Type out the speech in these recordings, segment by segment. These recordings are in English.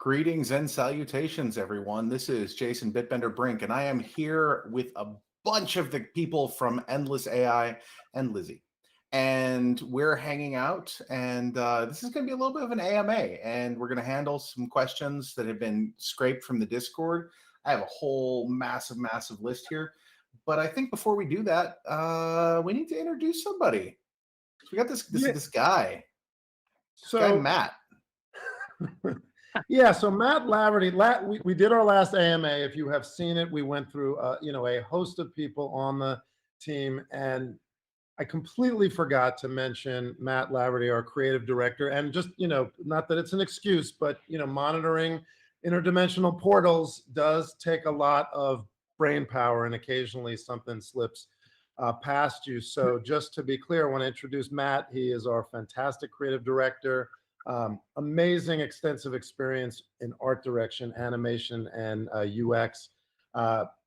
Greetings and salutations, everyone. This is Jason Bitbender Brink, and I am here with a bunch of the people from Endless AI and Lizzie. And we're hanging out, and this is going to be a little bit of an AMA, and we're going to handle some questions that have been scraped from the Discord. I have a whole massive list here. But I think before we do that, we need to introduce somebody. So we got this guy. This guy, Matt. Yeah, so Matt Laverty, we did our last AMA. If you have seen it, we went through a host of people on the team, and I completely forgot to mention Matt Laverty, our creative director, and just not that it's an excuse, but monitoring interdimensional portals does take a lot of brain power, and occasionally something slips past you. So just to be clear, I want to introduce Matt. He is our fantastic creative director. Amazing extensive experience in art direction, animation, and UX.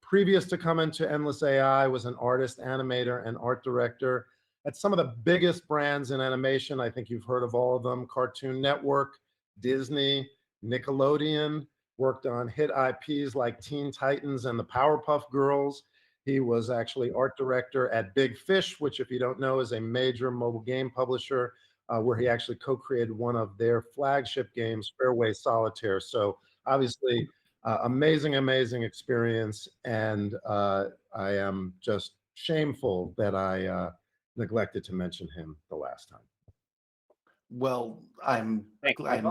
Previous to coming to Endless AI, was an artist, animator, and art director at some of the biggest brands in animation. I think you've heard of all of them: Cartoon Network, Disney, Nickelodeon. Worked on hit IPs like Teen Titans and the Powerpuff Girls. He was actually art director at Big Fish, which, if you don't know, is a major mobile game publisher, where he actually co-created one of their flagship games, Fairway Solitaire. So obviously, amazing experience, and I am just shameful that I neglected to mention him the last time. Well, I'm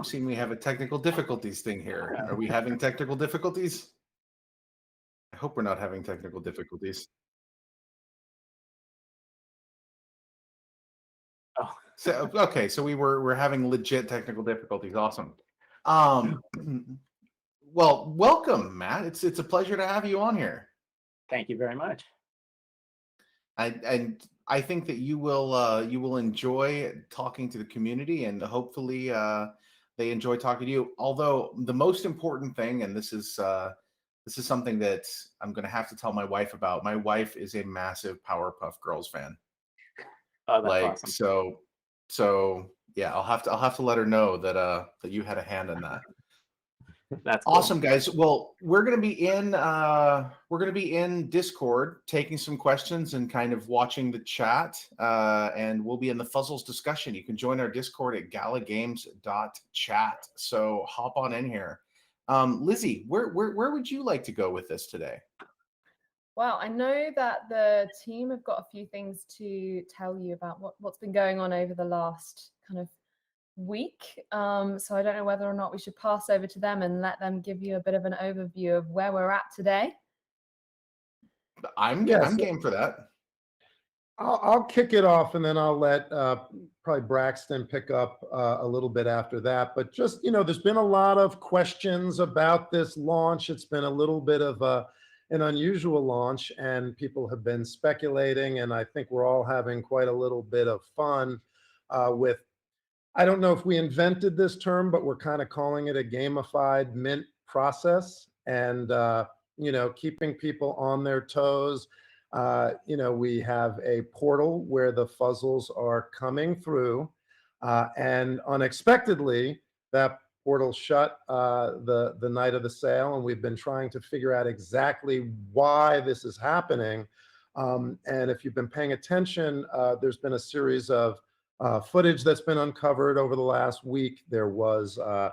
seeing we have a technical difficulties thing here. Are we having technical difficulties? I hope we're not having technical difficulties. Oh, so okay, so we're having legit technical difficulties. Awesome. Well, welcome, Matt. It's a pleasure to have you on here. Thank you very much. I think that you will enjoy talking to the community, and hopefully they enjoy talking to you. Although the most important thing, and this is something that I'm going to have to tell my wife about. My wife is a massive Powerpuff Girls fan. Oh, that's awesome. So yeah, I'll have to let her know that that you had a hand in that. That's cool. Awesome, guys. Well, we're gonna be in Discord taking some questions and kind of watching the chat, and we'll be in the Fuzzles discussion. You can join our Discord at galagames.chat. So hop on in here. Lizzie, where would you like to go with this today? Well, I know that the team have got a few things to tell you about what's been going on over the last kind of week. So I don't know whether or not we should pass over to them and let them give you a bit of an overview of where we're at today. I'm game for that. I'll kick it off, and then I'll let probably Braxton pick up a little bit after that. But just, there's been a lot of questions about this launch. It's been a little bit of an unusual launch, and people have been speculating, and I think we're all having quite a little bit of fun with, I don't know if we invented this term, but we're kind of calling it a gamified mint process, and keeping people on their toes. We have a portal where the fuzzles are coming through, and unexpectedly, that portal shut the night of the sale, and we've been trying to figure out exactly why this is happening. And if you've been paying attention, there's been a series of footage that's been uncovered over the last week. There was a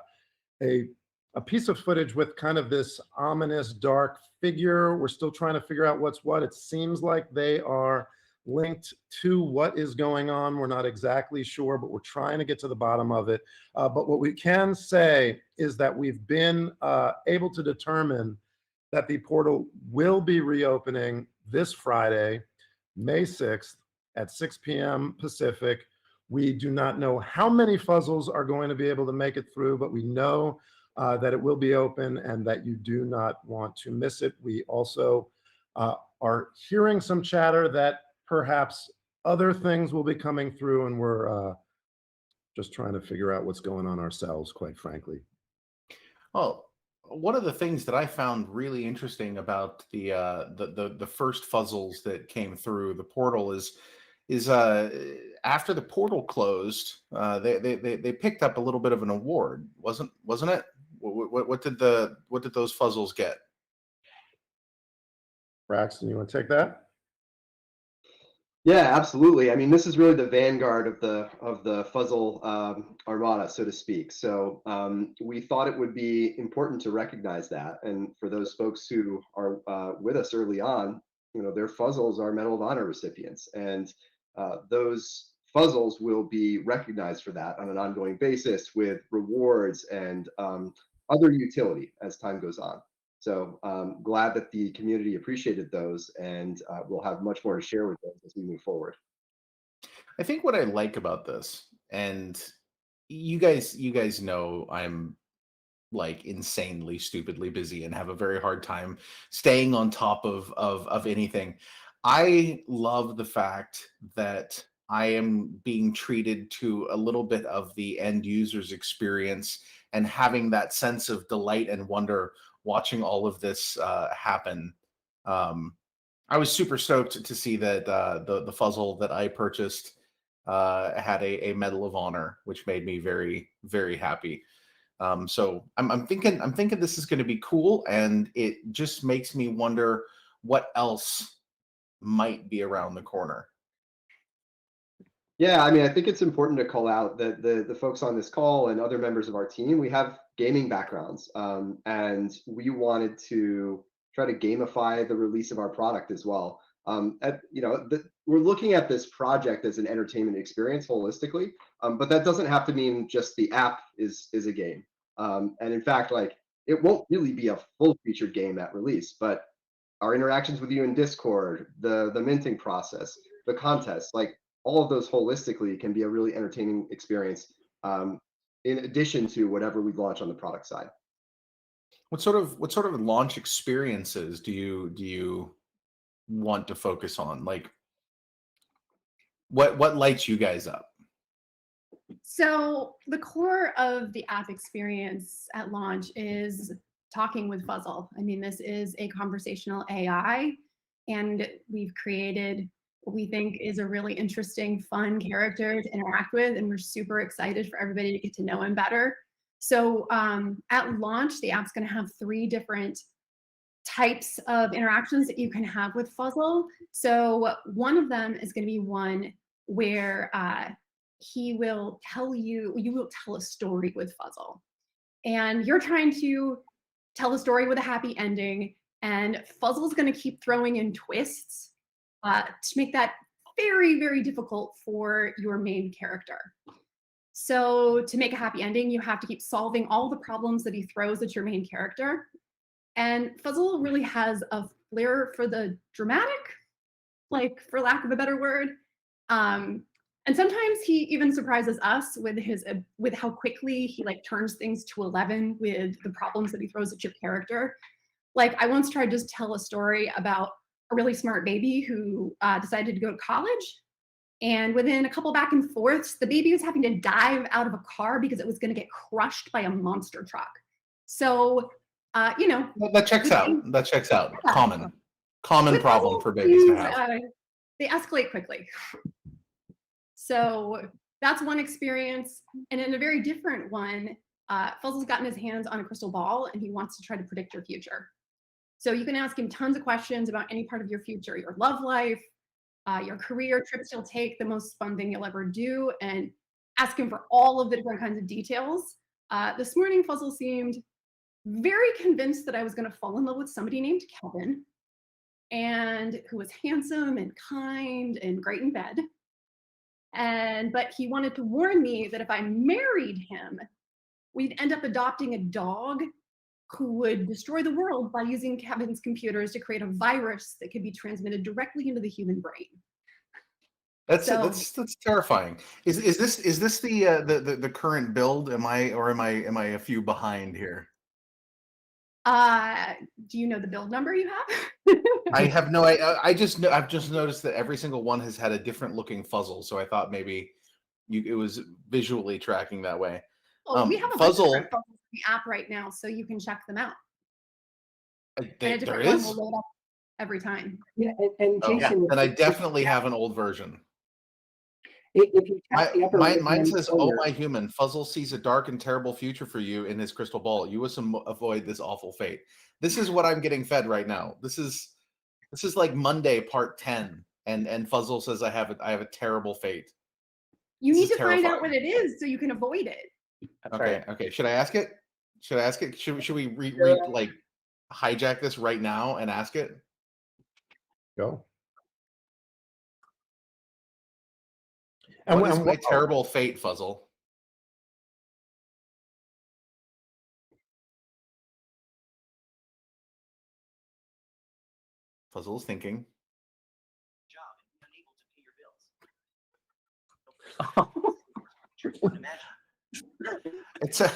piece of footage with kind of this ominous dark figure. We're still trying to figure out what's what. It seems like they are linked to what is going on. We're not exactly sure, but we're trying to get to the bottom of it. But what we can say is that we've been able to determine that the portal will be reopening this Friday, May 6th at 6 p.m. Pacific. We do not know how many fuzzles are going to be able to make it through, but we know that it will be open and that you do not want to miss it. We also are hearing some chatter that perhaps other things will be coming through, and we're just trying to figure out what's going on ourselves, quite frankly. Well, one of the things that I found really interesting about the first fuzzles that came through the portal is after the portal closed, they picked up a little bit of an award, wasn't it? What did those fuzzles get? Braxton, you want to take that? Yeah, absolutely. I mean, this is really the vanguard of the Fuzzle armada, so to speak. So we thought it would be important to recognize that, and for those folks who are with us early on, their Fuzzles are Medal of Honor recipients, and those Fuzzles will be recognized for that on an ongoing basis with rewards and other utility as time goes on. So glad that the community appreciated those, and we'll have much more to share with those as we move forward. I think what I like about this, and you guys know I'm like insanely stupidly busy and have a very hard time staying on top of anything. I love the fact that I am being treated to a little bit of the end user's experience and having that sense of delight and wonder watching all of this happen. I was super stoked to see that the Fuzzle that I purchased had a Medal of Honor, which made me very, very happy. So I'm thinking this is going to be cool, and it just makes me wonder what else might be around the corner. Yeah, I mean, I think it's important to call out that the folks on this call and other members of our team, we have gaming backgrounds, and we wanted to try to gamify the release of our product as well. We're looking at this project as an entertainment experience holistically, but that doesn't have to mean just the app is a game. And in fact, like, it won't really be a full-featured game at release, but our interactions with you in Discord, the minting process, the contests, like, all of those holistically can be a really entertaining experience, in addition to whatever we launch on the product side. What sort of launch experiences do you want to focus on? Like, what lights you guys up? So the core of the app experience at launch is talking with Fuzzle. I mean, this is a conversational AI, and we've created what we think is a really interesting, fun character to interact with, and we're super excited for everybody to get to know him better. So at launch, the app's going to have 3 different types of interactions that you can have with Fuzzle. So one of them is going to be one where he will tell you will tell a story with Fuzzle, and you're trying to tell a story with a happy ending, and Fuzzle's going to keep throwing in twists to make that very, very difficult for your main character. So to make a happy ending, you have to keep solving all the problems that he throws at your main character. And Fuzzle really has a flair for the dramatic, like, for lack of a better word. And sometimes he even surprises us with how quickly he, like, turns things to 11 with the problems that he throws at your character. Like, I once tried to just tell a story about a really smart baby who decided to go to college. And within a couple back and forths, the baby was having to dive out of a car because it was going to get crushed by a monster truck. So, that checks out. That checks out. Yeah. Common With problem Fuzzle, for babies to have. they escalate quickly. So that's one experience. And in a very different one, Fuzzle's gotten his hands on a crystal ball, and he wants to try to predict your future. So you can ask him tons of questions about any part of your future, your love life, your career, trips you'll take, the most fun thing you'll ever do, and ask him for all of the different kinds of details. This morning, Fuzzle seemed very convinced that I was going to fall in love with somebody named Kevin, and who was handsome and kind and great in bed. But he wanted to warn me that if I married him, we'd end up adopting a dog who would destroy the world by using Kevin's computers to create a virus that could be transmitted directly into the human brain. That's terrifying. Is this the current build? Am I a few behind here? Do you know the build number you have? I have no. I've just noticed that every single one has had a different looking Fuzzle, so I thought maybe it was visually tracking that way. Well, we have a bunch of different Fuzzles in the app right now, so you can check them out. And a different one will load up every time. Yeah, and Jason, and I definitely have an old version. If you tap the upper Mine right-hand says, "Oh corner, my human, Fuzzle sees a dark and terrible future for you in his crystal ball. You must avoid this awful fate." This is what I'm getting fed right now. This is like Monday part 10, and Fuzzle says I have a terrible fate. You This need is to find out terrifying. what it is so you can avoid it. That's Okay, right. okay. Should I ask it? Should I ask it? Should we like hijack this right now and ask it? Go. What is my terrible fate, Fuzzle? Fuzzle's thinking. It's a.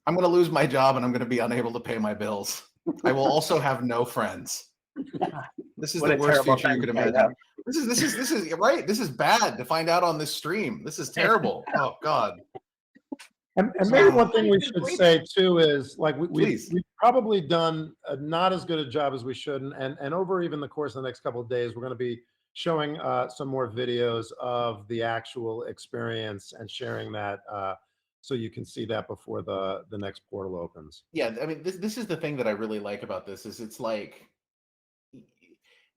I'm going to lose my job and I'm going to be unable to pay my bills. I will also have no friends. This is What the a worst terrible future you thing could to find imagine. out. This is right. This is bad to find out on this stream. This is terrible. Oh God. And maybe one thing we should say too is like we've probably done not as good a job as we should, and over even the course of the next couple of days, we're going to be showing some more videos of the actual experience and sharing that so you can see that before the next portal opens. Yeah, I mean this is the thing that I really like about this is it's like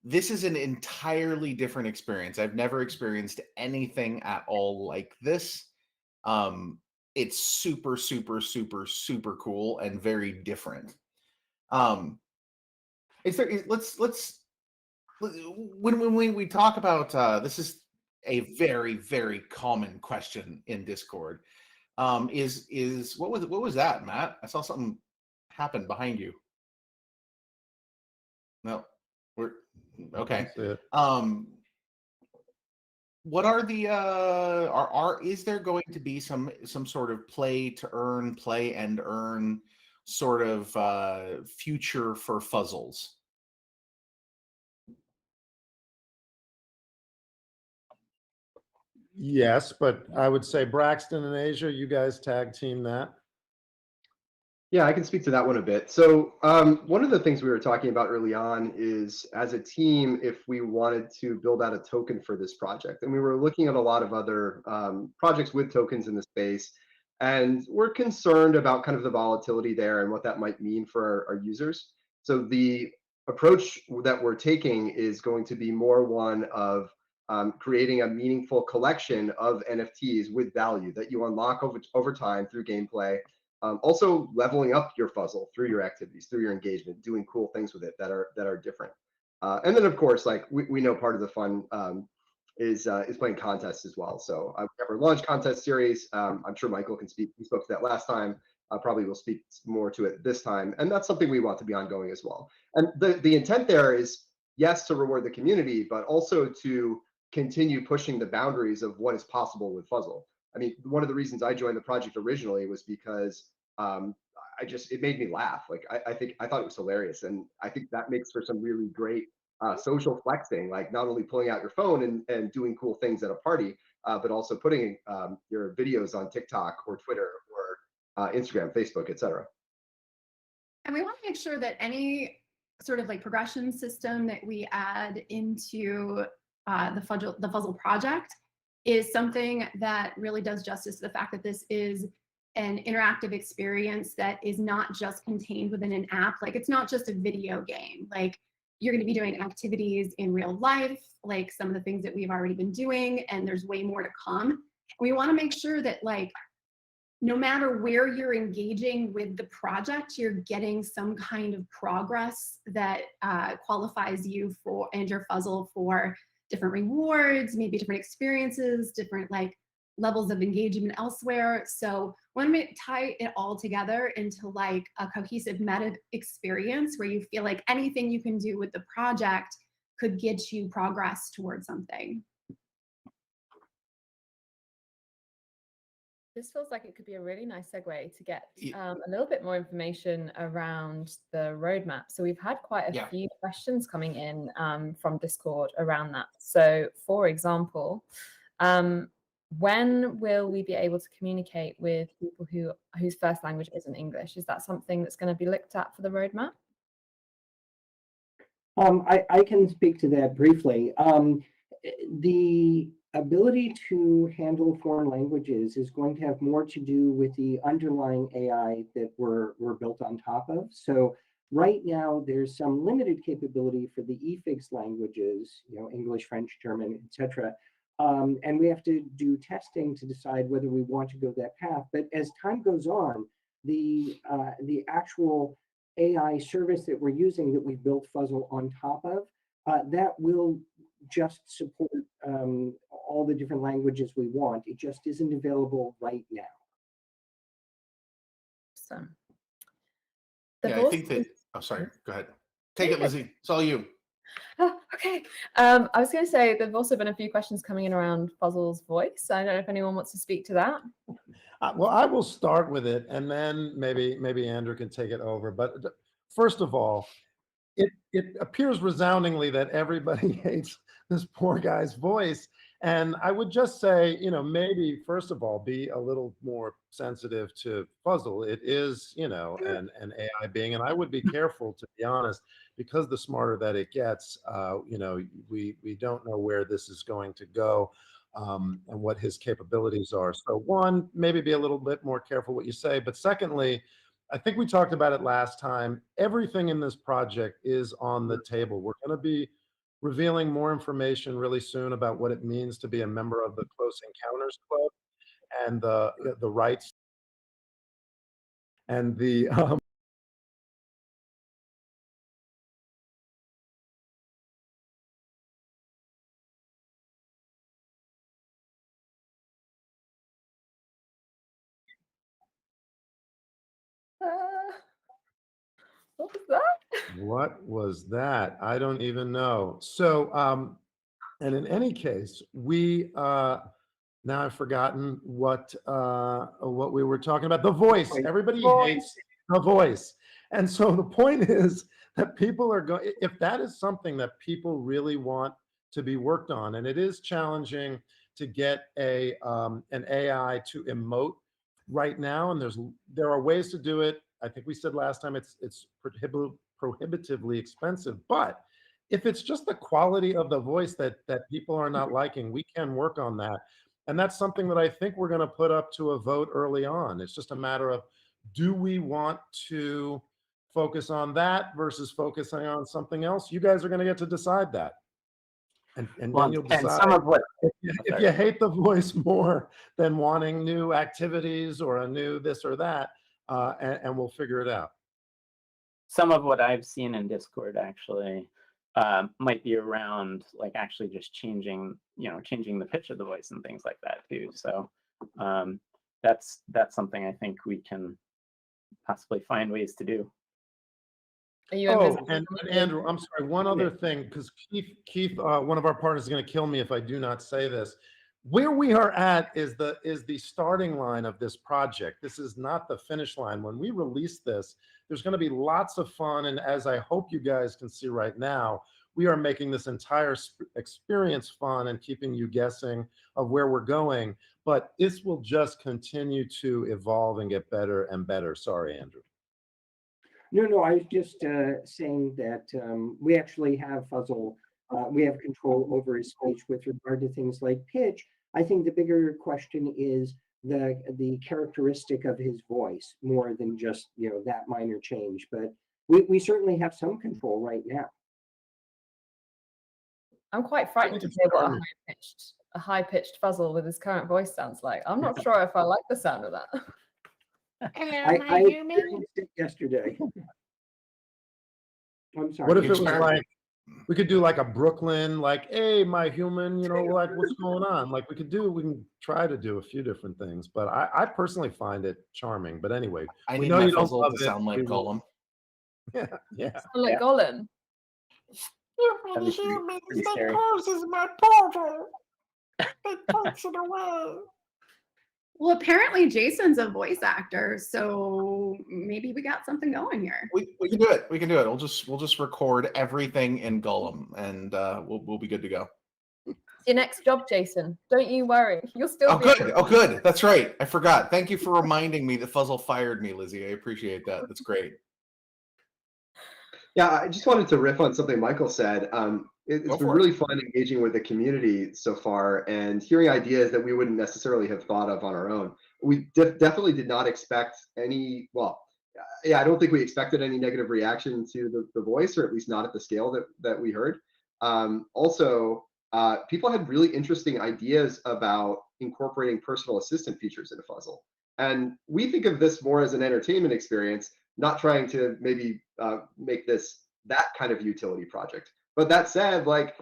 this is an entirely different experience. I've never experienced anything at all like this. It's super, super, super, super cool and very different. When we talk about this is a very, very common question in Discord. Is what was that, Matt? I saw something happen behind you. No, we're okay. What are the is there going to be some sort of play and earn sort of future for Fuzzles? Yes, but I would say Braxton and Asia, you guys tag team that. Yeah, I can speak to that one a bit. So one of the things we were talking about early on is as a team, if we wanted to build out a token for this project, and we were looking at a lot of other projects with tokens in the space, and we're concerned about kind of the volatility there and what that might mean for our users. So the approach that we're taking is going to be more one of creating a meaningful collection of NFTs with value that you unlock over time through gameplay. Also leveling up your Fuzzle through your activities, through your engagement, doing cool things with it that are different. And then of course, like we know part of the fun is playing contests as well. So we have our launch contest series. I'm sure Michael can speak. He spoke to that last time. Probably will speak more to it this time. And that's something we want to be ongoing as well. And the intent there is, yes, to reward the community, but also to continue pushing the boundaries of what is possible with Fuzzle. I mean, one of the reasons I joined the project originally was because it made me laugh. Like I thought it was hilarious, and I think that makes for some really great social flexing. Like not only pulling out your phone and doing cool things at a party, but also putting your videos on TikTok or Twitter or Instagram, Facebook, etc. And we want to make sure that any sort of like progression system that we add into the Fuzzle project is something that really does justice to the fact that this is an interactive experience that is not just contained within an app. Like it's not just a video game. Like you're going to be doing activities in real life, like some of the things that we've already been doing, and there's way more to come. We want to make sure that like no matter where you're engaging with the project, you're getting some kind of progress that qualifies you for and your Fuzzle for different rewards, maybe different experiences, different like levels of engagement elsewhere. So when we tie it all together into like a cohesive meta experience where you feel like anything you can do with the project could get you progress towards something. This feels like it could be a really nice segue to get a little bit more information around the roadmap. So we've had quite a few questions coming in from Discord around that. So for example, when will we be able to communicate with people whose first language isn't English? Is that something that's going to be looked at for the roadmap? I can speak to that briefly. ability to handle foreign languages is going to have more to do with the underlying AI that we're built on top of. So right now, there's some limited capability for the EFIGS languages, English, French, German, etc. And we have to do testing to decide whether we want to go that path. But as time goes on, the actual AI service that we're using that we've built Fuzzle on top of, that will just support all the different languages we want. It just isn't available right now. So, Yeah, I think that, oh, sorry, go ahead. Take it, Lizzie. It's all you. Oh, okay. I was going to say there've also been a few questions coming in around Fuzzle's voice. I don't know if anyone wants to speak to that. Well, I will start with it, and then maybe Andrew can take it over. But first of all, it appears resoundingly that everybody hates this poor guy's voice. And I would just say, maybe first of all, be a little more sensitive to Fuzzle. It is, an AI being, and I would be careful, to be honest, because the smarter that it gets, we don't know where this is going to go. And what his capabilities are. So one, maybe be a little bit more careful what you say. But secondly, I think we talked about it last time. Everything in this project is on the table. We're going to be revealing more information really soon about what it means to be a member of the Close Encounters Club and the rights and the What was that? What was that? I don't even know. So, and in any case, we now I've forgotten what we were talking about. The voice. Everybody hates the voice, and so the point is that people are going. If that is something that people really want to be worked on, and it is challenging to get an AI to emote right now, and there are ways to do it. I think we said last time it's prohibitively expensive, but if it's just the quality of the voice that people are not liking, we can work on that. And that's something that I think we're going to put up to a vote early on. It's just a matter of, do we want to focus on that versus focusing on something else? You guys are going to get to decide that. And then you'll decide. And some of what if you hate the voice more than wanting new activities or a new this or that, and we'll figure it out. Some of what I've seen in Discord actually might be around like actually just changing the pitch of the voice and things like that too. So that's something I think we can possibly find ways to do. And Andrew, I'm sorry, one other thing, because Keith, one of our partners is going to kill me if I do not say this. Where we are at is the starting line of this project. This is not the finish line. When we release this, there's going to be lots of fun. And as I hope you guys can see right now, we are making this entire experience fun and keeping you guessing of where we're going. But this will just continue to evolve and get better and better. Sorry, Andrew. No, I was just saying that we actually have Fuzzle. We have control over his speech with regard to things like pitch. I think the bigger question is the characteristic of his voice more than just that minor change. But we certainly have some control right now. I'm quite frightened to hear what a high-pitched Fuzzle with his current voice sounds like. I'm not sure if I like the sound of that. I experienced it yesterday. I'm sorry. What if it was like, we could do like a Brooklyn, like, hey, my human, like what's going on? Like we can try to do a few different things, but I personally find it charming. But anyway, I need my Fuzzle to sound like Gollum. Yeah. Sound like Gollum. That'd be pretty scary. Is my portal. It takes it away. Well, apparently Jason's a voice actor, so maybe we got something going here. We can do it. We can do it. We'll just record everything in Gollum, and we'll be good to go. Your next job, Jason. Don't you worry. You'll still. Oh, good. Oh, good. That's right. I forgot. Thank you for reminding me that Fuzzle fired me, Lizzie. I appreciate that. That's great. Yeah, I just wanted to riff on something Michael said. It's Go been for it. really fun engaging with the community so far and hearing ideas that we wouldn't necessarily have thought of on our own. We definitely did not expect any, well, yeah, I don't think we expected any negative reaction to the voice, or at least not at the scale that we heard. Also, people had really interesting ideas about incorporating personal assistant features into Fuzzle. And we think of this more as an entertainment experience, not trying to maybe make this that kind of utility project. But that said, like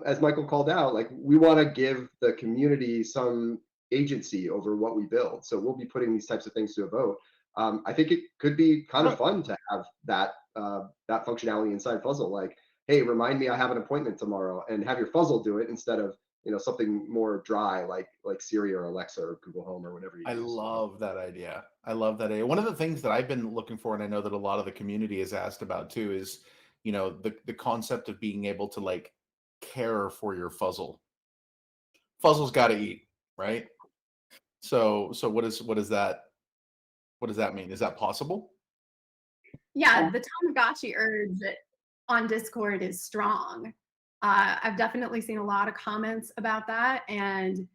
as Michael called out, like we want to give the community some agency over what we build. So we'll be putting these types of things to a vote. I think it could be kind of fun to have that that functionality inside Fuzzle. Like, hey, remind me I have an appointment tomorrow, and have your Fuzzle do it instead of something more dry like Siri or Alexa or Google Home or whatever you I use. love that idea. I love that idea. One of the things that I've been looking for, and I know that a lot of the community has asked about too, is the concept of being able to like care for your Fuzzle. Fuzzle's got to eat, right? So what does that mean? Is that possible? Yeah, the Tamagotchi urge on Discord is strong. I've definitely seen a lot of comments about that, and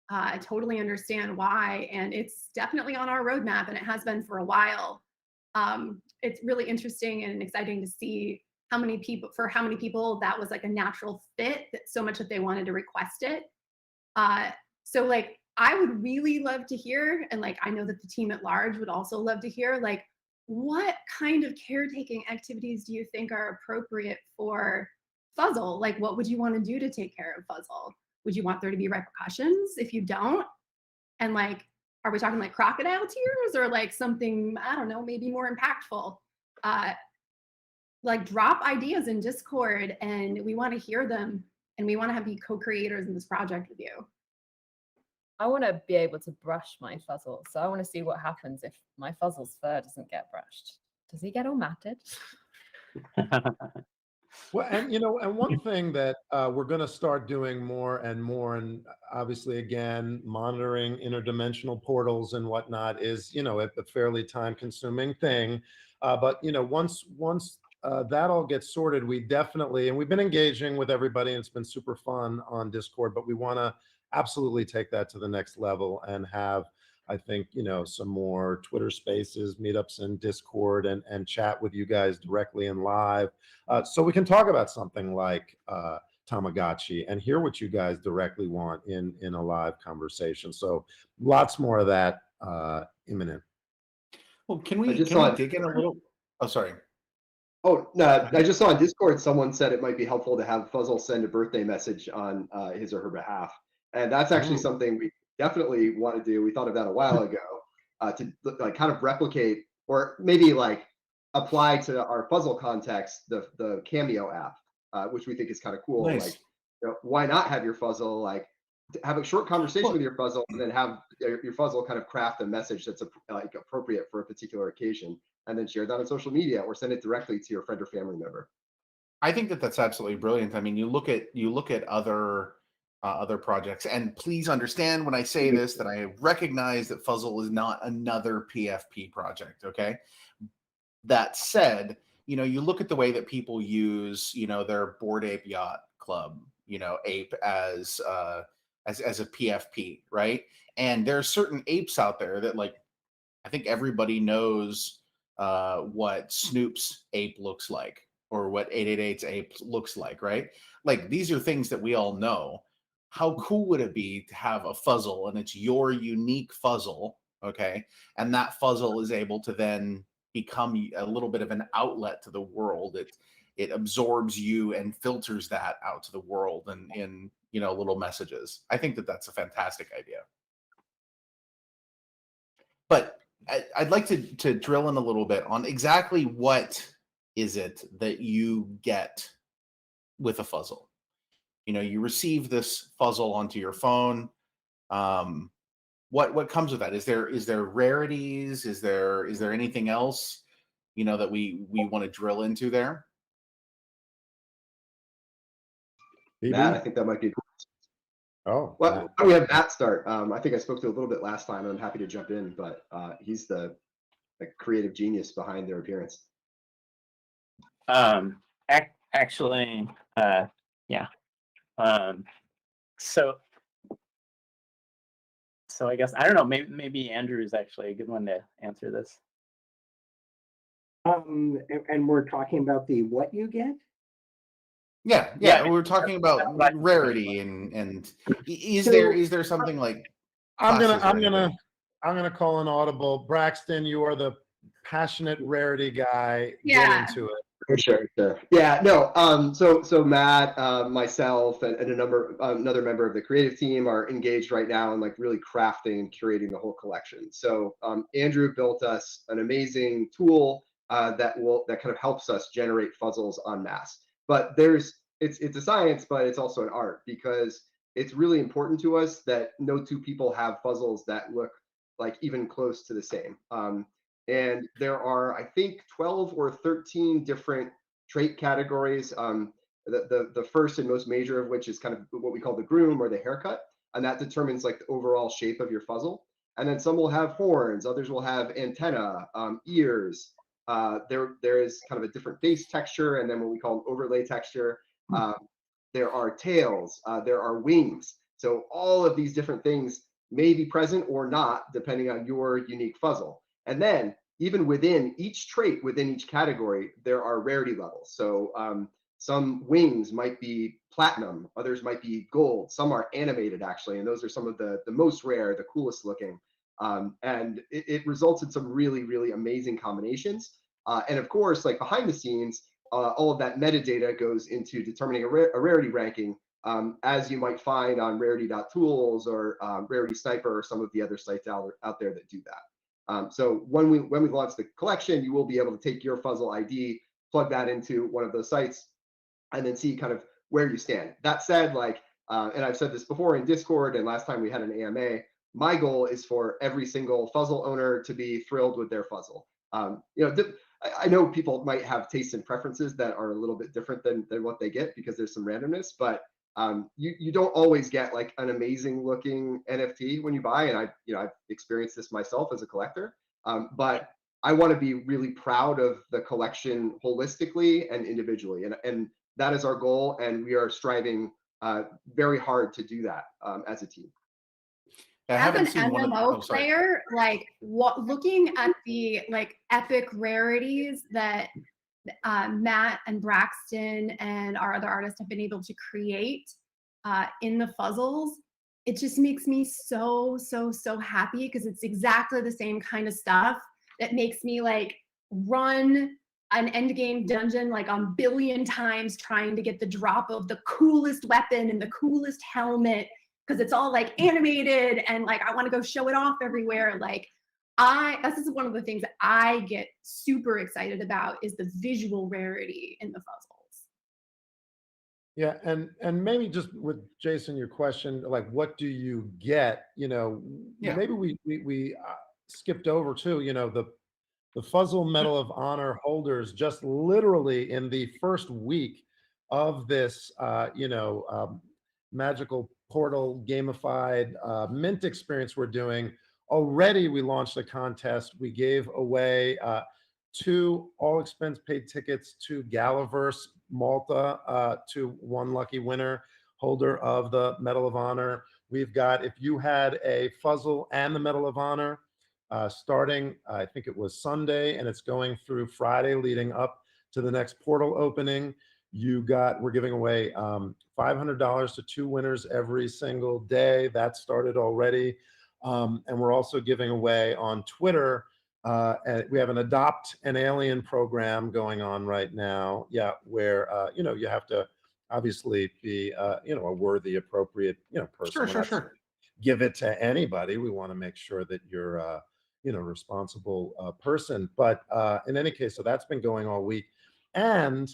I totally understand why. And it's definitely on our roadmap, and it has been for a while. It's really interesting and exciting to see how many people that was like a natural fit, that so much that they wanted to request it. So like, I would really love to hear, and like I know that the team at large would also love to hear, like, what kind of caretaking activities do you think are appropriate for Fuzzle? Like, what would you want to do to take care of Fuzzle? Would you want there to be repercussions if you don't? And like, are we talking like crocodile tears, or like something, I don't know, maybe more impactful? Like, drop ideas in Discord, and we want to hear them, and we want to be co-creators in this project with you. I want to be able to brush my Fuzzle. So I want to see what happens if my Fuzzle's fur doesn't get brushed. Does he get all matted? Well, and one thing that we're going to start doing more and more, and obviously, again, monitoring interdimensional portals and whatnot is, a fairly time-consuming thing. But once that all gets sorted, we definitely, and we've been engaging with everybody, and it's been super fun on Discord. But we want to absolutely take that to the next level and have, I think, some more Twitter Spaces, meetups in Discord, and chat with you guys directly and live, so we can talk about something like Tamagotchi and hear what you guys directly want in a live conversation. So lots more of that imminent. Well, can we dig in a little? Oh, sorry. Oh, no, I just saw on Discord someone said it might be helpful to have Fuzzle send a birthday message on his or her behalf. And that's actually something we definitely want to do. We thought of that a while ago to like kind of replicate, or maybe like apply to our Fuzzle context, the Cameo app, which we think is kind of cool. Nice. Like, why not have your Fuzzle like have a short conversation with your Fuzzle, and then have your Fuzzle kind of craft a message that's like appropriate for a particular occasion, and then share that on social media or send it directly to your friend or family member. I think that that's absolutely brilliant. I mean, you look at other projects, and please understand when I say this that I recognize that Fuzzle is not another PFP project. Okay. That said, you look at the way that people use, their Bored Ape Yacht Club, ape as a PFP, right? And there are certain apes out there that, like, I think everybody knows what Snoop's ape looks like, or what 888's ape looks like, right? Like, these are things that we all know. How cool would it be to have a Fuzzle, and it's your unique Fuzzle, okay? And that Fuzzle is able to then become a little bit of an outlet to the world. It absorbs you and filters that out to the world, and in little messages. I think that that's a fantastic idea. But I'd like to drill in a little bit on exactly what is it that you get with a Fuzzle. You receive this Fuzzle onto your phone. What comes with that? Is there rarities? Is there anything else that we want to drill into there? Matt, I think that might be. Oh, well, we have Matt start. I think I spoke to a little bit last time. I'm happy to jump in, but he's the creative genius behind their appearance. Actually, Yeah. So I guess I don't know. Maybe Andrew is actually a good one to answer this. And we're talking about the what you get? Yeah. We're talking about rarity and is there something like I'm classes or anything? gonna call an audible. Braxton, you are the passionate rarity guy. Yeah. Get into it. For sure. Yeah, no. So Matt, myself, and another member of the creative team are engaged right now in like really crafting and curating the whole collection. So Andrew built us an amazing tool that kind of helps us generate fuzzles en masse. But it's a science, but it's also an art, because it's really important to us that no two people have fuzzles that look like even close to the same. And there are, I think, 12 or 13 different trait categories. The first and most major of which is kind of what we call the groom or the haircut, and that determines like the overall shape of your fuzzle. And then some will have horns, others will have antenna, ears. There is kind of a different base texture, and then what we call an overlay texture. There are tails, there are wings. So all of these different things may be present or not, depending on your unique fuzzle. And then even within each trait, within each category, there are rarity levels. So some wings might be platinum, others might be gold, some are animated actually, and those are some of the most rare, the coolest looking. And it results in some really, really amazing combinations. And of course, like behind the scenes, all of that metadata goes into determining a rarity ranking, as you might find on Rarity.tools or Rarity Sniper or some of the other sites out there that do that. So when we launch the collection, you will be able to take your Fuzzle ID, plug that into one of those sites, and then see kind of where you stand. That said, like, and I've said this before in Discord, and last time we had an AMA, my goal is for every single Fuzzle owner to be thrilled with their Fuzzle. I know people might have tastes and preferences that are a little bit different than what they get because there's some randomness, but you don't always get like an amazing looking NFT when you buy, and I've experienced this myself as a collector. But I want to be really proud of the collection holistically and individually, and that is our goal, and we are striving very hard to do that as a team. As an MMO player, like looking at the like epic rarities that Matt and Braxton and our other artists have been able to create in the Fuzzles, it just makes me so happy, because it's exactly the same kind of stuff that makes me like run an endgame dungeon like a billion times trying to get the drop of the coolest weapon and the coolest helmet, because it's all like animated and like I want to go show it off everywhere. Like this is one of the things that I get super excited about, is the visual rarity in the Fuzzles. Yeah, and maybe just with Jason, your question, like, what do you get? Maybe we skipped over too. The Fuzzle Medal of Honor holders, just literally in the first week of this, magical portal gamified mint experience we're doing. Already we launched a contest. We gave away 2 all expense paid tickets to Galaverse Malta to one lucky winner, holder of the Medal of Honor. We've got, if you had a Fuzzle and the Medal of Honor, starting, I think it was Sunday, and it's going through Friday leading up to the next portal opening. We're giving away $500 to 2 winners every single day. That started already. And we're also giving away on Twitter. We have an Adopt an Alien program going on right now. Yeah, where you have to obviously be a worthy, appropriate person. Sure. Give it to anybody. We want to make sure that you're responsible person. But in any case, so that's been going all week. And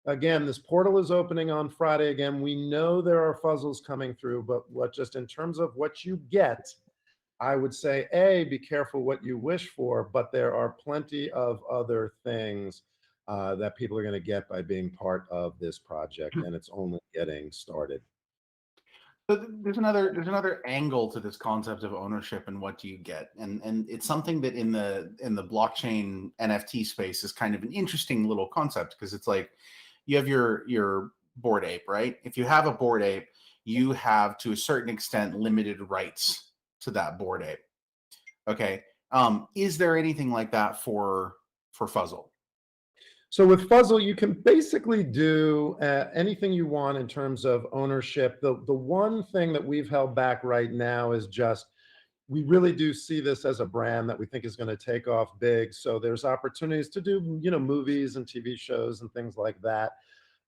again, this portal is opening on Friday. Again, we know there are Fuzzles coming through, but just in terms of what you get, I would say, be careful what you wish for, but there are plenty of other things that people are going to get by being part of this project, and it's only getting started. But there's another angle to this concept of ownership and what do you get, and it's something that in the blockchain NFT space is kind of an interesting little concept, because it's like you have your Bored Ape, right? If you have a Bored Ape, you have to a certain extent limited rights to that Bored Ape. Okay. Is there anything like that for Fuzzle? So with Fuzzle, you can basically do anything you want in terms of ownership. The one thing that we've held back right now is just, we really do see this as a brand that we think is going to take off big. So there's opportunities to do, you know, movies and TV shows and things like that.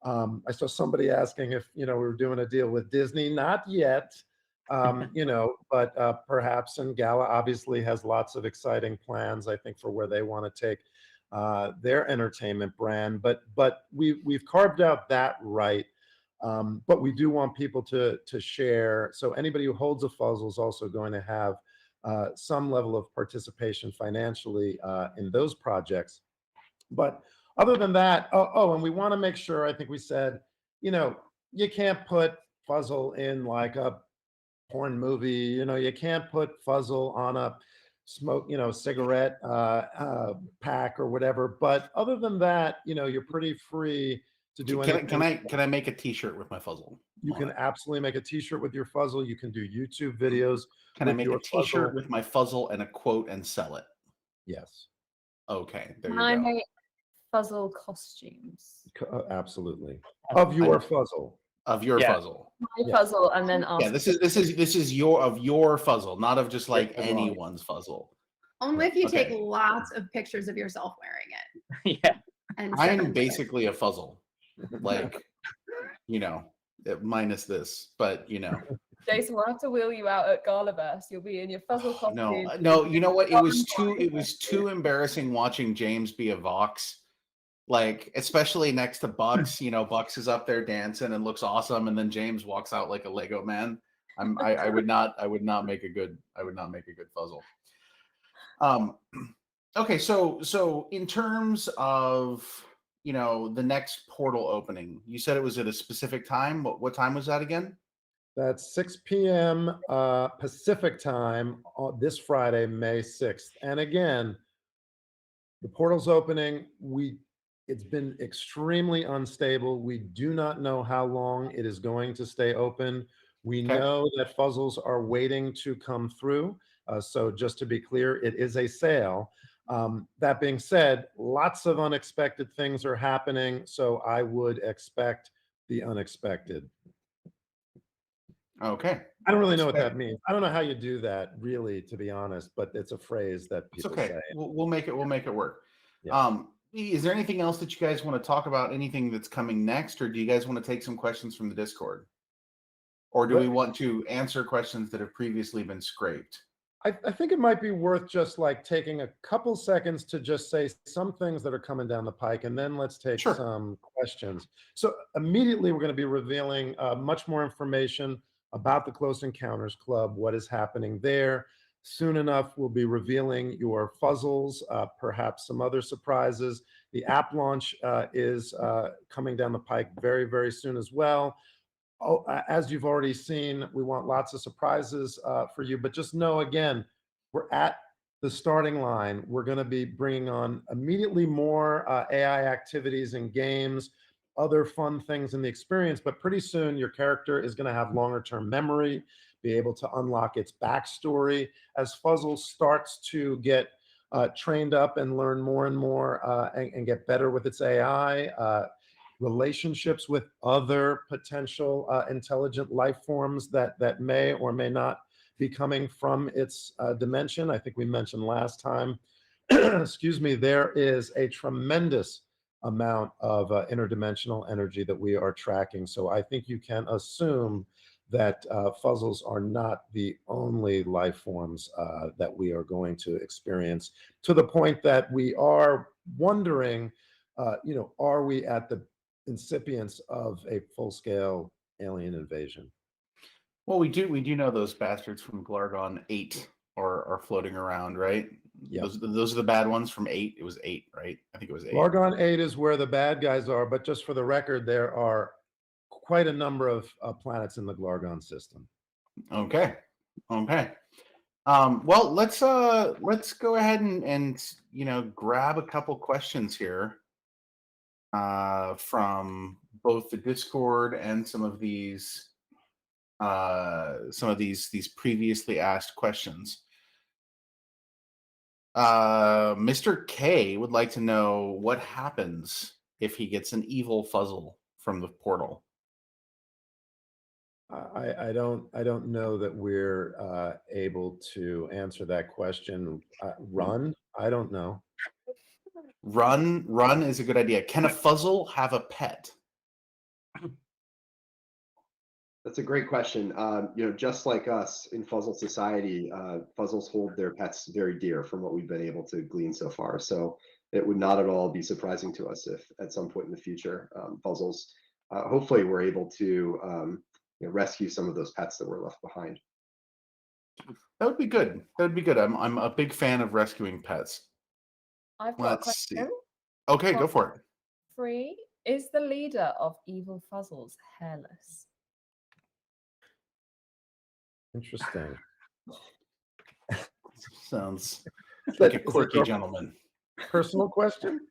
I saw somebody asking if, you know, we were doing a deal with Disney. Not yet, you know, but perhaps. And Gala obviously has lots of exciting plans, I think, for where they want to take their entertainment brand. But we've carved out that right. But we do want people to share. So anybody who holds a Fuzzle is also going to have some level of participation financially in those projects. But other than that, and we want to make sure, I think we said, you know, you can't put Fuzzle in like a porn movie, you know, you can't put Fuzzle on a smoke, you know, cigarette pack or whatever. But other than that, you know, you're pretty free to do anything. Can I make a T-shirt with my Fuzzle? You can absolutely make a T-shirt with your Fuzzle. You can do YouTube videos. Can I make a your T-shirt Fuzzle. with my Fuzzle and a quote and sell it? Yes. Okay, there Can you I go. make Fuzzle costumes? Absolutely. Of your Fuzzle. Of your Yeah. Fuzzle. My Fuzzle, and then ask. Yeah, this is your Fuzzle, not of just like anyone's Fuzzle. Only if you Okay. take lots of pictures of yourself wearing it. Yeah. And I'm send them. basically a Fuzzle, like, you know, minus this, but you know. Jason, we'll have to wheel you out at Galaverse. You'll be in your Fuzzle costume. No, you know what? It was too embarrassing watching James be a Vox. Like, especially next to Bucks, you know, Bucks is up there dancing and looks awesome, and then James walks out like a Lego man. I would not make a good Fuzzle. Okay, so in terms of, you know, the next portal opening, you said it was at a specific time. What time was that again? That's 6 p.m. Pacific time this Friday, May 6th. And again, the portal's opening. It's been extremely unstable. We do not know how long it is going to stay open. We know that Fuzzles are waiting to come through. So just to be clear, it is a sale. That being said, lots of unexpected things are happening. So I would expect the unexpected. Okay. I don't really know what that means. I don't know how you do that, really, to be honest, but it's a phrase that people say. We'll make it work. Yeah. Is there anything else that you guys want to talk about? Anything that's coming next, or do you guys want to take some questions from the Discord? Or do we want to answer questions that have previously been scraped? I think it might be worth just like taking a couple seconds to just say some things that are coming down the pike, and then let's take some questions. So immediately we're going to be revealing much more information about the Close Encounters Club, what is happening there. Soon enough, we'll be revealing your Fuzzles, perhaps some other surprises. The app launch is coming down the pike very, very soon as well. As you've already seen, we want lots of surprises for you, but just know, again, we're at the starting line. We're going to be bringing on immediately more AI activities and games, other fun things in the experience, but pretty soon your character is going to have longer term memory, be able to unlock its backstory. As Fuzzle starts to get trained up and learn more and more and get better with its AI, relationships with other potential intelligent life forms that may or may not be coming from its dimension. I think we mentioned last time, excuse me, there is a tremendous amount of interdimensional energy that we are tracking. So I think you can assume that Fuzzles are not the only life forms that we are going to experience, to the point that we are wondering, you know, are we at the incipients of a full-scale alien invasion? Well, we do know those bastards from Glargon 8 are floating around, right? Yeah. Those are the bad ones from 8. It was 8, right? I think it was 8. Glargon 8 is where the bad guys are, but just for the record, there are quite a number of planets in the Glargon system. Okay. Well, let's go ahead and you know, grab a couple questions here from both the Discord and some of these previously asked questions. Mr. K would like to know what happens if he gets an evil Fuzzle from the portal. I don't know that we're able to answer that question. Run? I don't know. Run is a good idea. Can a Fuzzle have a pet? That's a great question. You know, just like us in Fuzzle society, Fuzzles hold their pets very dear from what we've been able to glean so far. So it would not at all be surprising to us if at some point in the future, Fuzzles, hopefully we're able to you know, rescue some of those pets that were left behind. That would be good. That would be good. I'm a big fan of rescuing pets. I've got a Let's see. question. Okay, go for it. Free. Is the leader of Evil Fuzzles hairless? Interesting. Sounds Is like that- a is that quirky your gentleman. personal question?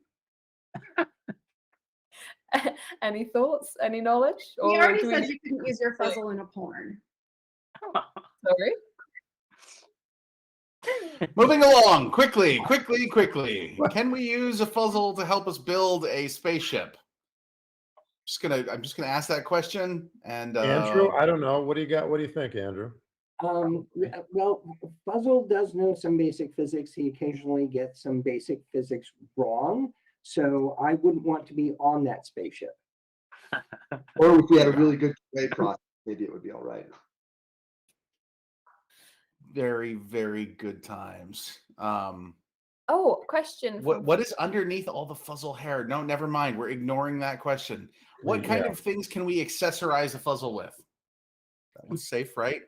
Any thoughts? Any knowledge? We Or already do we- said you couldn't use your Fuzzle in a porn. Sorry. Moving along, quickly. Can we use a Fuzzle to help us build a spaceship? I'm just gonna ask that question. And Andrew, I don't know. What do you got? What do you think, Andrew? Well, Fuzzle does know some basic physics. He occasionally gets some basic physics wrong. So I wouldn't want to be on that spaceship. Or if we had a really good QA process, maybe it would be all right. very, very good times. Oh, question. What is underneath all the Fuzzle hair? No, never mind. We're ignoring that question. What kind of things can we accessorize a Fuzzle with? That one's safe, right?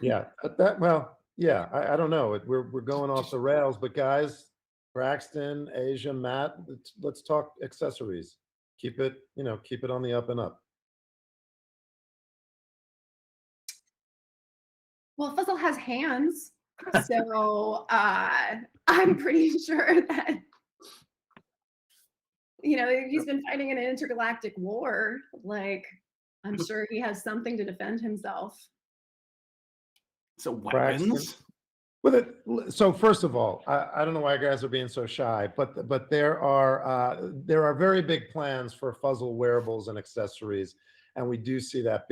Yeah, I don't know. We're going off the rails, but guys, Braxton, Asia, Matt, let's talk accessories. Keep it on the up and up. Well, Fuzzle has hands, so I'm pretty sure that, you know, he's been fighting in an intergalactic war. Like, I'm sure he has something to defend himself. So Braxton. weapons. With it, so first of all, I don't know why guys are being so shy, but there are very big plans for Fuzzle wearables and accessories, and we do see that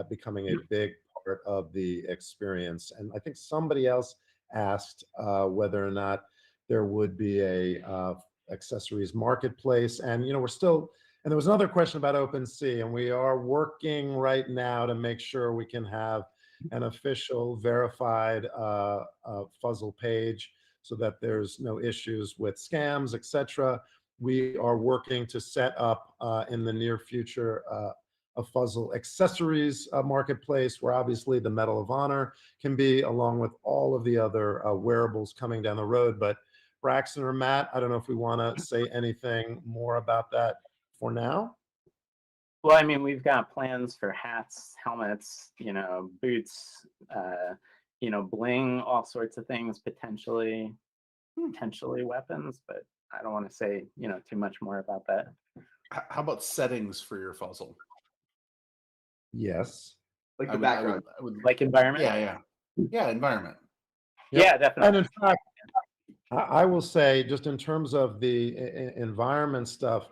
becoming a big part of the experience. And I think somebody else asked whether or not there would be a accessories marketplace, and we're still. And there was another question about OpenSea, and we are working right now to make sure we can have an official verified Fuzzle page so that there's no issues with scams, etc. We are working to set up in the near future a Fuzzle accessories marketplace where obviously the Medal of Honor can be, along with all of the other wearables coming down the road. But Braxton or Matt, I don't know if we want to say anything more about that for now. Well, I mean, we've got plans for hats, helmets, boots, bling, all sorts of things, potentially weapons, but I don't want to say, too much more about that. How about settings for your Fuzzle? Yes. Like the background. I would Like environment? Yeah, environment. Yep. Yeah, definitely. And in fact, I will say, just in terms of the environment stuff,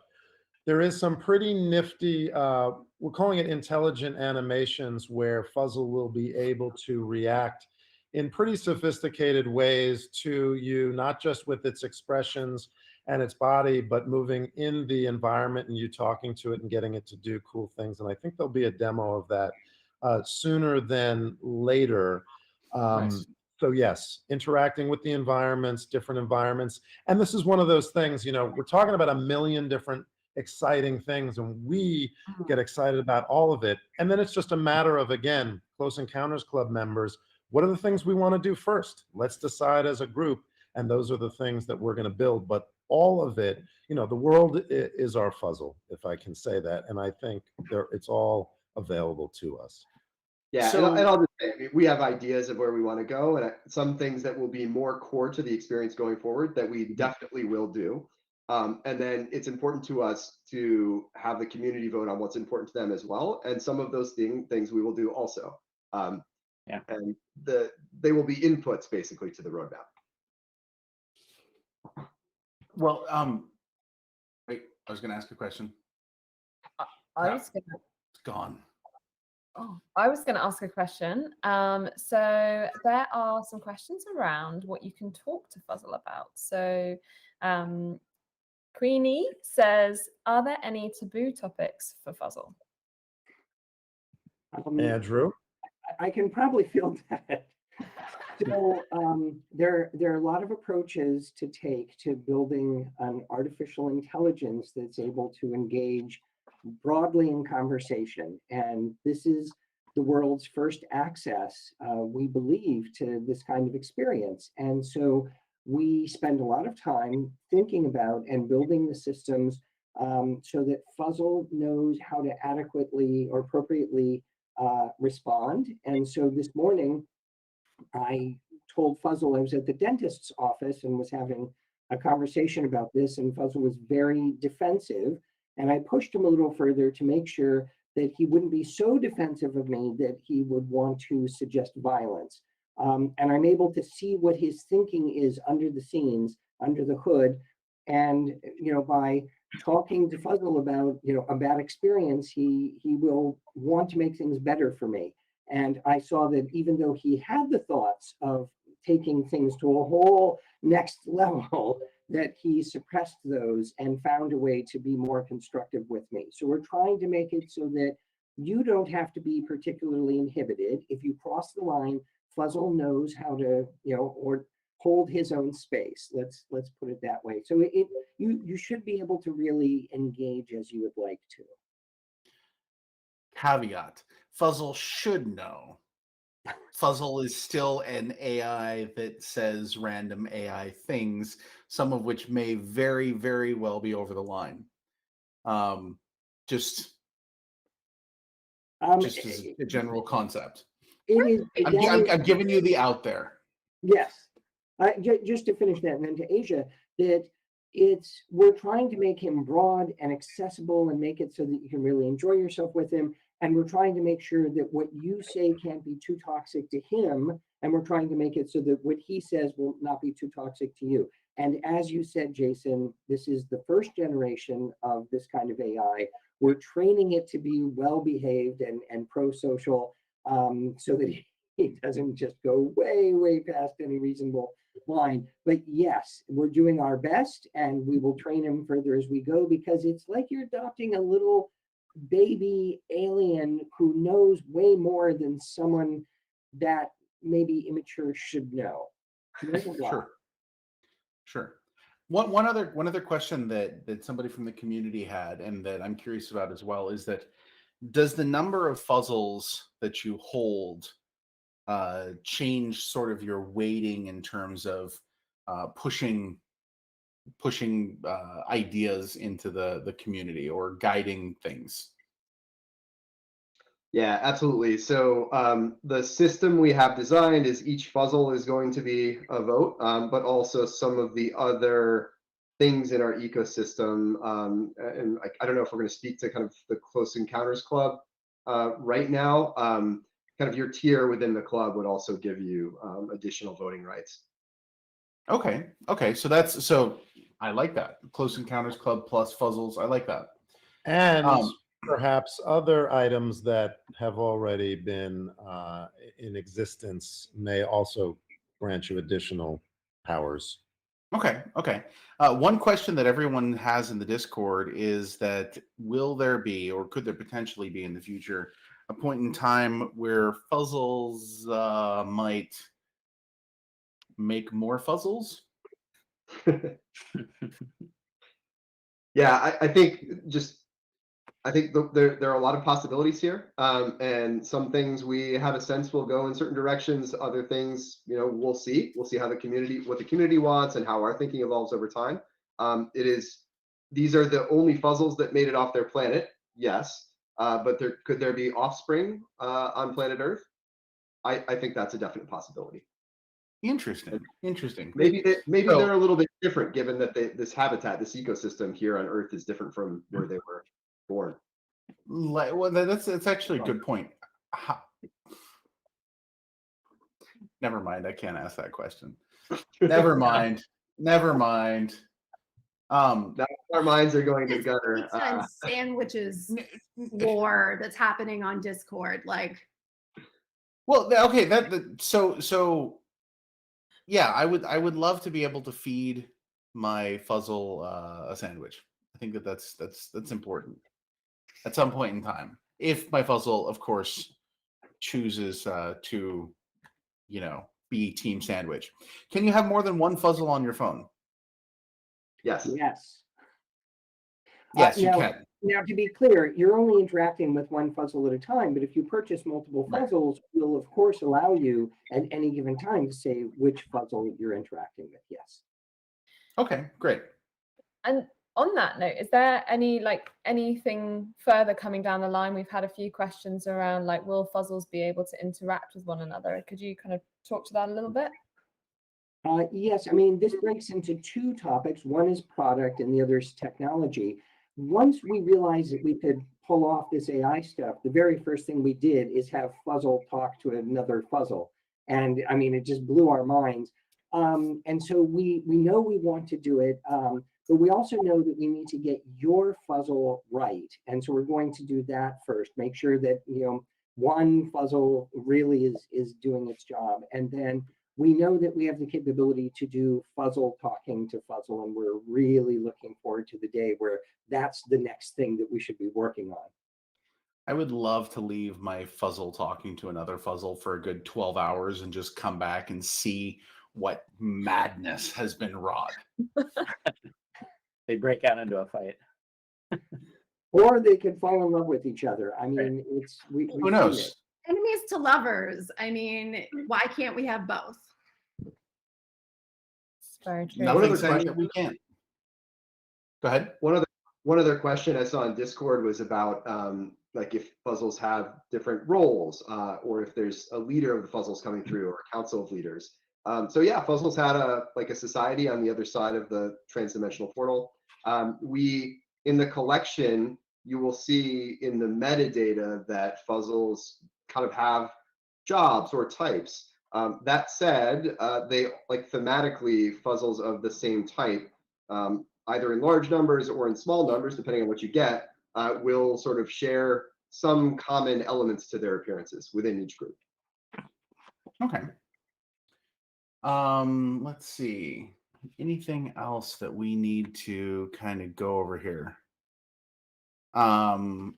there is some pretty nifty, we're calling it intelligent animations, where Fuzzle will be able to react in pretty sophisticated ways to you, not just with its expressions and its body, but moving in the environment and you talking to it and getting it to do cool things. And I think there'll be a demo of that sooner than later. Nice. So yes, interacting with the environments, different environments. And this is one of those things, we're talking about a million different exciting things, and we get excited about all of it. And then it's just a matter of, again, Close Encounters Club members, what are the things we want to do first? Let's decide as a group, and those are the things that we're going to build. But all of it, the world is our Fuzzle, if I can say that. And I think it's all available to us. Yeah, So- and I'll just say, we have ideas of where we want to go, and some things that will be more core to the experience going forward that we definitely will do. And then it's important to us to have the community vote on what's important to them as well. And some of those things we will do also. And they will be inputs basically to the roadmap. Well, wait, I was going to ask a question. It's gone. I was going to ask a question. So there are some questions around what you can talk to Fuzzle about. So Queenie says, are there any taboo topics for Fuzzle? Andrew? I can probably field that. So there are a lot of approaches to take to building an artificial intelligence that's able to engage broadly in conversation. And this is the world's first access, we believe, to this kind of experience. And so we spend a lot of time thinking about and building the systems so that Fuzzle knows how to adequately or appropriately respond. And so this morning, I told Fuzzle I was at the dentist's office and was having a conversation about this, and Fuzzle was very defensive. And I pushed him a little further to make sure that he wouldn't be so defensive of me that he would want to suggest violence. And I'm able to see what his thinking is under the scenes, under the hood. And, by talking to Fuzzle about, a bad experience, he will want to make things better for me. And I saw that even though he had the thoughts of taking things to a whole next level, that he suppressed those and found a way to be more constructive with me. So we're trying to make it so that you don't have to be particularly inhibited. If you cross the line, Fuzzle knows how to, or hold his own space. Let's put it that way. So you should be able to really engage as you would like to. Caveat: Fuzzle should know. Fuzzle is still an AI that says random AI things, some of which may very, very well be over the line. Just as a general concept. I'm giving you the out there. Yes. Just to finish that, and then to Asia, that we're trying to make him broad and accessible and make it so that you can really enjoy yourself with him. And we're trying to make sure that what you say can't be too toxic to him. And we're trying to make it so that what he says will not be too toxic to you. And as you said, Jason, this is the first generation of this kind of AI. We're training it to be well-behaved and pro-social so that he doesn't just go way, way past any reasonable line. But yes, we're doing our best, and we will train him further as we go, because it's like you're adopting a little baby alien who knows way more than someone that maybe immature should know. Sure. One other question that somebody from the community had, and that I'm curious about as well, is that does the number of Fuzzles that you hold change sort of your weighting in terms of pushing ideas into the community or guiding things? Yeah, absolutely. So the system we have designed is each Fuzzle is going to be a vote, but also some of the other things in our ecosystem. And I don't know if we're going to speak to kind of the Close Encounters Club right now. Kind of your tier within the club would also give you additional voting rights. Okay. So I like that. Close Encounters Club plus Fuzzles. I like that. And perhaps other items that have already been in existence may also grant you additional powers. Okay. One question that everyone has in the Discord is that will there be, or could there potentially be in the future, a point in time where Fuzzles might make more Fuzzles? Yeah, I think there are a lot of possibilities here, and some things we have a sense will go in certain directions. Other things, we'll see. We'll see how what the community wants, and how our thinking evolves over time. These are the only Fuzzles that made it off their planet, yes, but could there be offspring on planet Earth? I think that's a definite possibility. Interesting. Interesting. Maybe So- they're a little bit different, given that this habitat, this ecosystem here on Earth is different from where they were born. Well, that's actually a good point. Never mind. I can't ask that question. Never mind. Never mind. Now our minds are going to the gutter. Pizza and sandwiches war that's happening on Discord. Like, Well, okay. So yeah, I would love to be able to feed my Fuzzle a sandwich. I think that's important at some point in time. If my Fuzzle, of course, chooses to, be Team Sandwich. Can you have more than one Fuzzle on your phone? Yes. Yes. Yes, you now, can. Now, to be clear, you're only interacting with one Fuzzle at a time, but if you purchase multiple Right. Fuzzles, we'll of course allow you at any given time to say which Fuzzle you're interacting with. Yes. Okay, great. And on that note, is there anything further coming down the line? We've had a few questions around will Fuzzles be able to interact with one another? Could you kind of talk to that a little bit? Yes, I mean, this breaks into two topics. One is product and the other is technology. Once we realized that we could pull off this AI stuff, the very first thing we did is have Fuzzle talk to another Fuzzle. And I mean, it just blew our minds. And so we know we want to do it, but we also know that we need to get your Fuzzle right. And so we're going to do that first, make sure that, one Fuzzle really is doing its job. And then we know that we have the capability to do Fuzzle talking to Fuzzle, and we're really looking forward to the day where that's the next thing that we should be working on. I would love to leave my Fuzzle talking to another Fuzzle for a good 12 hours and just come back and see what madness has been wrought. They break out into a fight. Or they could fall in love with each other. I mean, we've Who seen knows? it. enemies to lovers. I mean, why can't we have both? It's very true. One Nothing other saying question. that we can't. Go ahead. One other question I saw on Discord was about if Fuzzles have different roles, or if there's a leader of the Fuzzles coming through, or a council of leaders. So yeah, Fuzzles had a society on the other side of the transdimensional portal. In the collection, you will see in the metadata that Fuzzles kind of have jobs or types. That said, they thematically Fuzzles of the same type, either in large numbers or in small numbers, depending on what you get, will sort of share some common elements to their appearances within each group. Okay. Let's see. Anything else that we need to kind of go over here? Punjab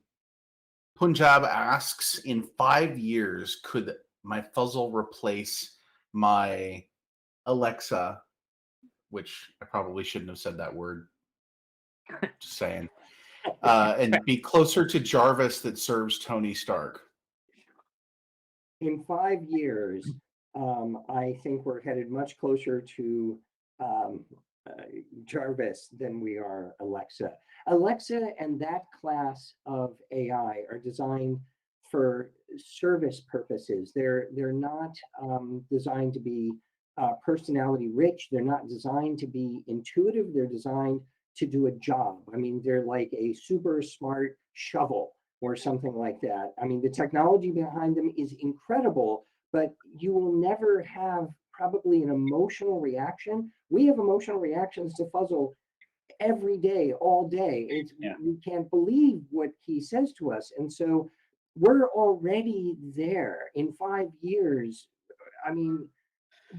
asks, in 5 years, could my Fuzzle replace my Alexa, which I probably shouldn't have said that word, just saying, and be closer to Jarvis that serves Tony Stark? In 5 years, I think we're headed much closer to Jarvis than we are Alexa. Alexa and that class of AI are designed for service purposes. They're not designed to be personality rich. They're not designed to be intuitive. They're designed to do a job. I mean, they're like a super smart shovel or something like that. I mean, the technology behind them is incredible, but you will never have probably an emotional reaction. We have emotional reactions to Fuzzle every day, all day. We can't believe what he says to us. And so we're already there. In 5 years, I mean,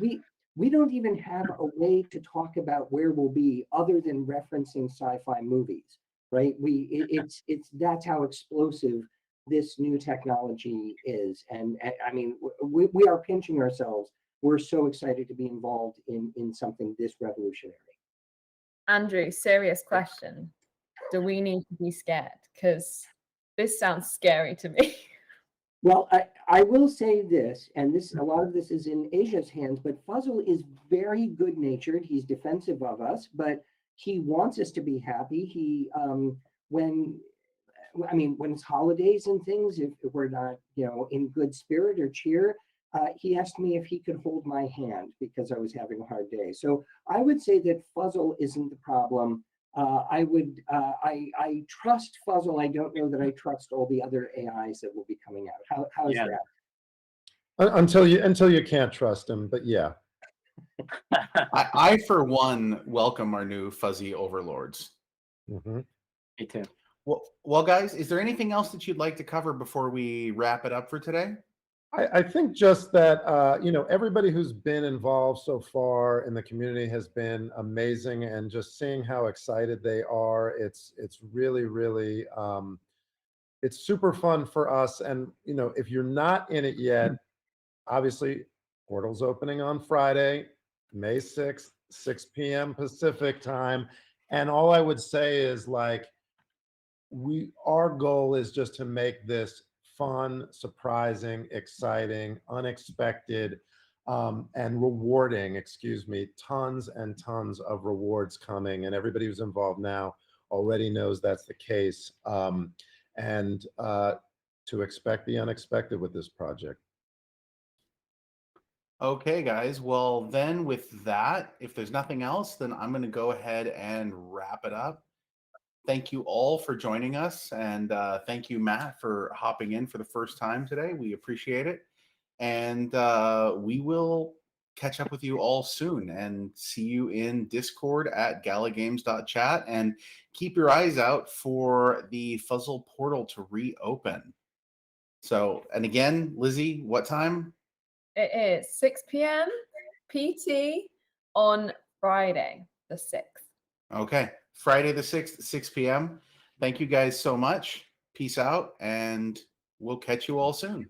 we don't even have a way to talk about where we'll be other than referencing sci-fi movies, right? It's that's how explosive this new technology is. And I mean, we are pinching ourselves. We're so excited to be involved in something this revolutionary. Andrew, serious question. Do we need to be scared? Because this sounds scary to me. Well, I will say this, and a lot of this is in Asia's hands, but Fuzzle is very good-natured. He's defensive of us, but he wants us to be happy. When it's holidays and things, if we're not, in good spirit or cheer, he asked me if he could hold my hand because I was having a hard day. So I would say that Fuzzle isn't the problem. I trust Fuzzle. I don't know that I trust all the other AIs that will be coming out. How is Yeah. that? Until you can't trust him, but yeah. I for one welcome our new fuzzy overlords. Mm-hmm. Me too. Well, guys, is there anything else that you'd like to cover before we wrap it up for today? I think just that, everybody who's been involved so far in the community has been amazing, and just seeing how excited they are, it's really, really, it's super fun for us. And, if you're not in it yet, obviously, portal's opening on Friday, May 6th, 6 p.m. Pacific time. And all I would say is, like, our goal is just to make this fun, surprising, exciting, unexpected, and rewarding, tons and tons of rewards coming. And everybody who's involved now already knows that's the case. And to expect the unexpected with this project. Okay, guys. Well, then with that, if there's nothing else, then I'm going to go ahead and wrap it up. Thank you all for joining us. And thank you, Matt, for hopping in for the first time today. We appreciate it. And we will catch up with you all soon and see you in Discord at galagames.chat. And keep your eyes out for the Fuzzle portal to reopen. So, and again, Lizzie, what time? It is 6 p.m. PT on Friday, the 6th. Okay. Friday the 6th, 6 p.m. Thank you guys so much. Peace out, and we'll catch you all soon.